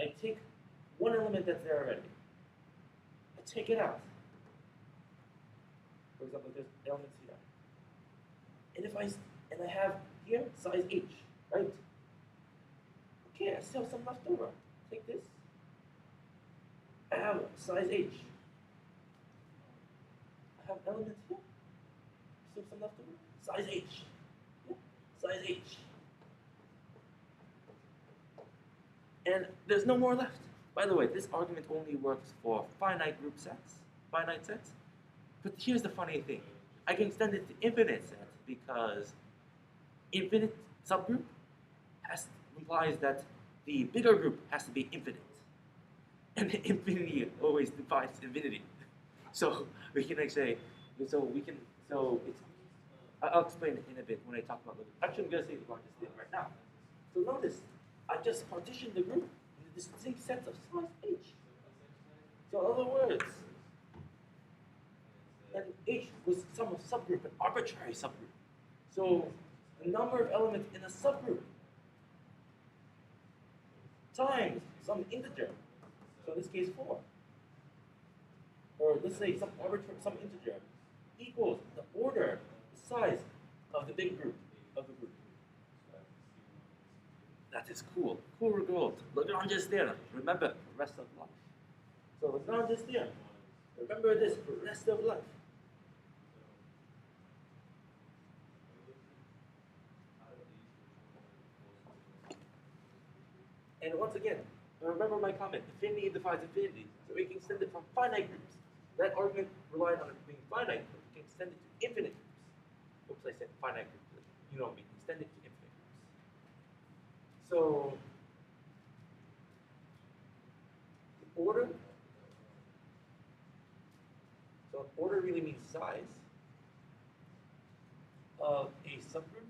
I take one element that's there already. I take it out. For example, there's elements here. And I have here size h, right? Okay, I still have some left over. Take this. I have size h. I have elements here. Still some left over. Size h. Yeah. Size h. And there's no more left. By the way, this argument only works for finite group sets, finite sets. But here's the funny thing. I can extend it to infinite sets because infinite subgroup implies that the bigger group has to be infinite. And infinity always defines infinity. So we can say, so it's, I'll explain it in a bit when I talk about Lagrange. Actually, I'm going to say Lagrange's theorem right now. So notice, I just partitioned the group into distinct sets of size h. So in other words, and h was some subgroup, an arbitrary subgroup. So the number of elements in a subgroup times some integer. So in this case 4. Or let's say some integer equals the order, the size of the big group of the group. That is cool. Cool result. Lagrange's theorem. Remember for the rest of life. So Lagrange's theorem. Remember this for the rest of life. And once again, remember my comment, infinity defines infinity. So we can extend it from finite groups. That argument relied on it being finite, but we can extend it to infinite groups. Oops, I said finite groups. You know what I mean, extend it to infinite groups. So the order, order really means size of a subgroup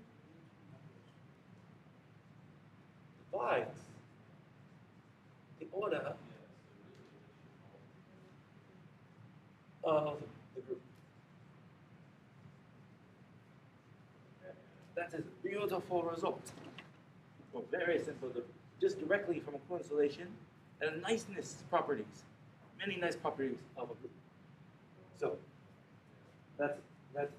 divides the order of the group. That is a beautiful result. Well, very simple, just directly from a equivalence relation and niceness properties, many nice properties of a group. So that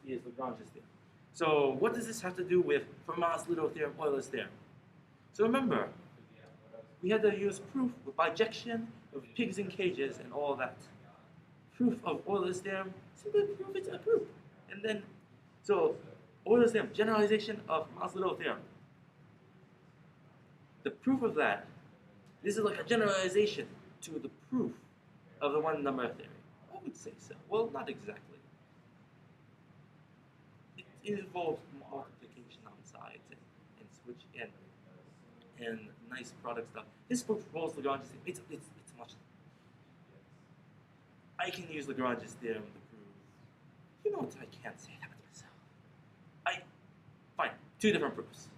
is Lagrange's theorem. So what does this have to do with Fermat's little theorem, Euler's theorem? So remember, we had to use proof with bijection, with pigs in cages, and all that. Proof of Euler's theorem, simply prove it's a group. And then, so Euler's theorem, generalization of Fermat's little theorem. The proof of that, this is like a generalization to the proof of the one number theory. I would say so. Well, not exactly. It involves multiplication on sides and switch and nice product stuff. This proof rolls Lagrange's theorem. It's much. I can use Lagrange's theorem to prove. You know what? I can't say that myself. Fine. 2 different proofs.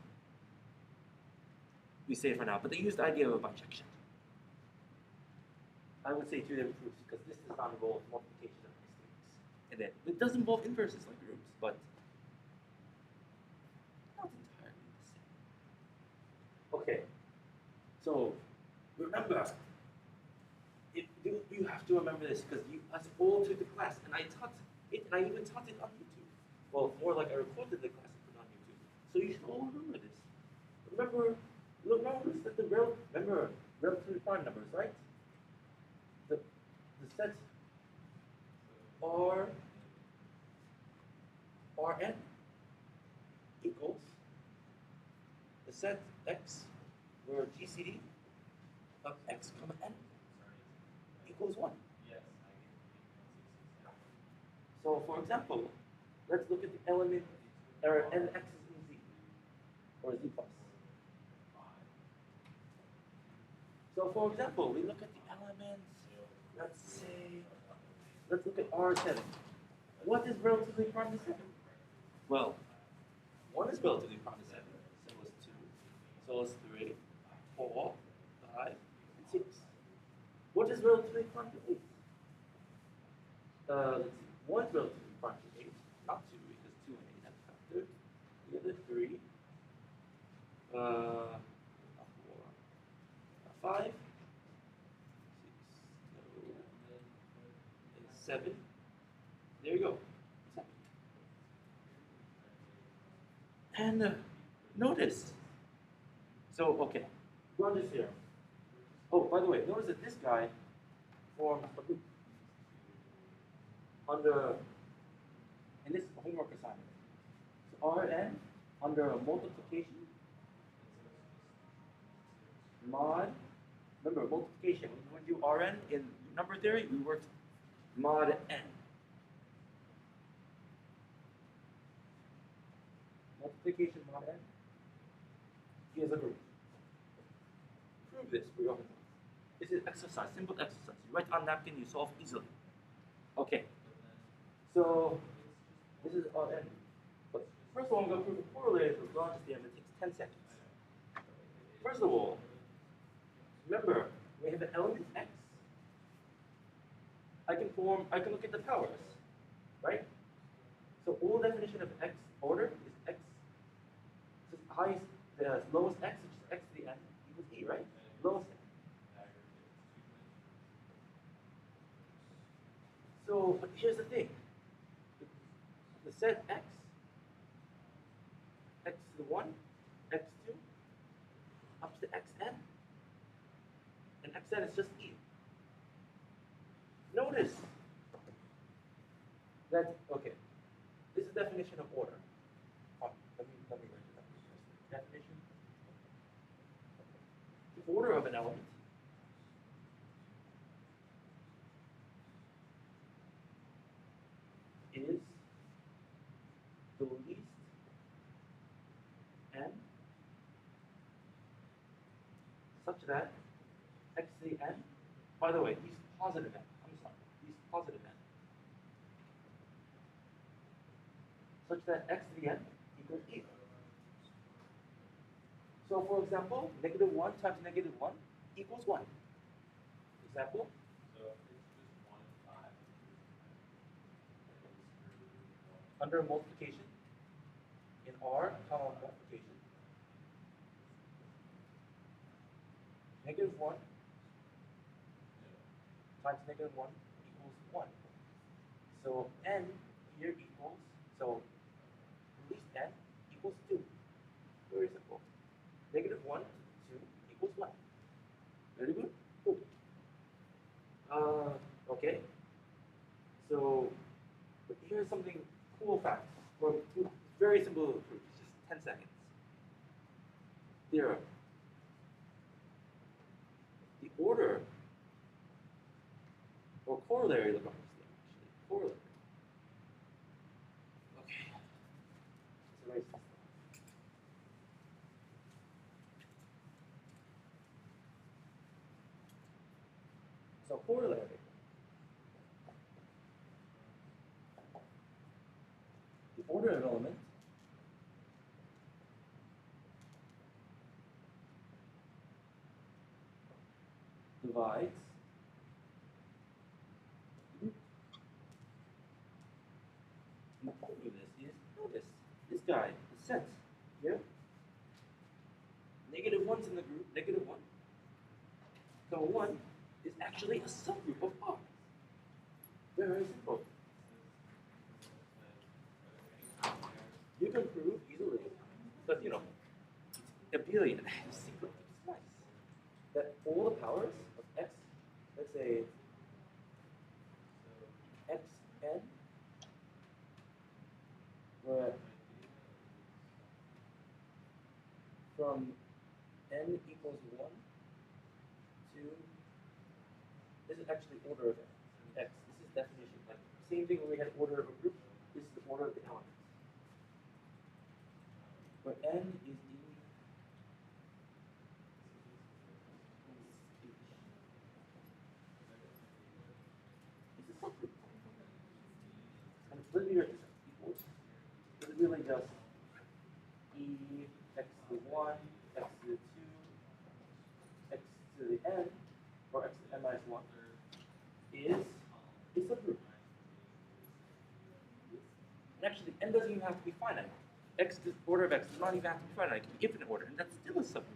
We say for now, but they used the idea of a bijection. I would say 2 different proofs because this does not involve multiplication of these things. And then it does involve inverses like groups, but not entirely the same. Okay, so remember, you have to remember this because that's all through the class, and I taught it, and I even taught it on YouTube. Well, more like I recorded the class and put it on YouTube. So you should all remember this. Remember that the relatively prime numbers, right? The set Rn equals the set X where GCD of X comma n equals 1. So for example, let's look at the element n x is in Z or Z plus. So for example, we look at the elements, let's look at R7. What is relatively prime to 7? Well, 1 is relatively prime to 7, so is 2, so is 3, 4, 5, and 6. What is relatively prime to 8? Let's see, 1 is relatively prime to 8, not 2, because 2 and 8 have a factor. The other 3, 4, 5, 7. There you go. And notice. So, okay. Lagrange theorem. Oh, by the way, notice that this guy forms a loop under, in this homework assignment. So Rn under multiplication mod, remember multiplication, when we do Rn in number theory, we work mod n. Multiplication mod n. Here's a group. Prove this for your homework. This is exercise, simple exercise. You write on napkin, you solve easily. Okay. So this is Rn. But first of all, I'm going to prove a corollary to Lagrange theorem. It takes 10 seconds. First of all, remember, we have an element x. I can look at the powers, right? So all definition of x order is x. So highest, the lowest x, which is x to the n, equals e, right? Lowest n. So, but here's the thing. The set x, x to the 1, x2, up to xn, and xn is just e. Notice that, okay, this is definition of order. Let me write it down. Definition. The order of an element is the least n such that x to the n, by the way, these positive n, I'm sorry, these positive n, such that x to the n equals e. So for example, negative 1 times negative 1 equals 1. Example? So it's just 1, 5. Under multiplication, in R, comma multiplication, negative 1 times negative 1 equals 1. So n here equals, so least n equals 2. Very simple. Negative 1 to 2 equals 1. Very good? Cool. Okay. So here's something cool fact. Or very simple to prove. It's just 10 seconds. Theorem. The order, or corollary, look up this thing, actually. Corollary. Okay. Let's erase this. So corollary. The order of an element divides the point of this is, notice, this guy, the set here, negative 1's in the group, negative 1, comma 1 is actually a subgroup of R. Very simple. You can prove easily, but you know, it's abelian, secret, it's nice, that all the powers of x, let's say xn, where from n equals 1 to, this is actually order of x. This is definition. Like same thing when we had order of a group, this is the order of the elements. Where n is in it's a subgroup. And it's linear equals. It's really just e x to the 1, x to the 2, x to the n, or x to the n minus 1, is a subgroup. And actually, n doesn't even have to be finite. X, the order of x does not even have to be finite. It can be infinite order, and that's still a subgroup.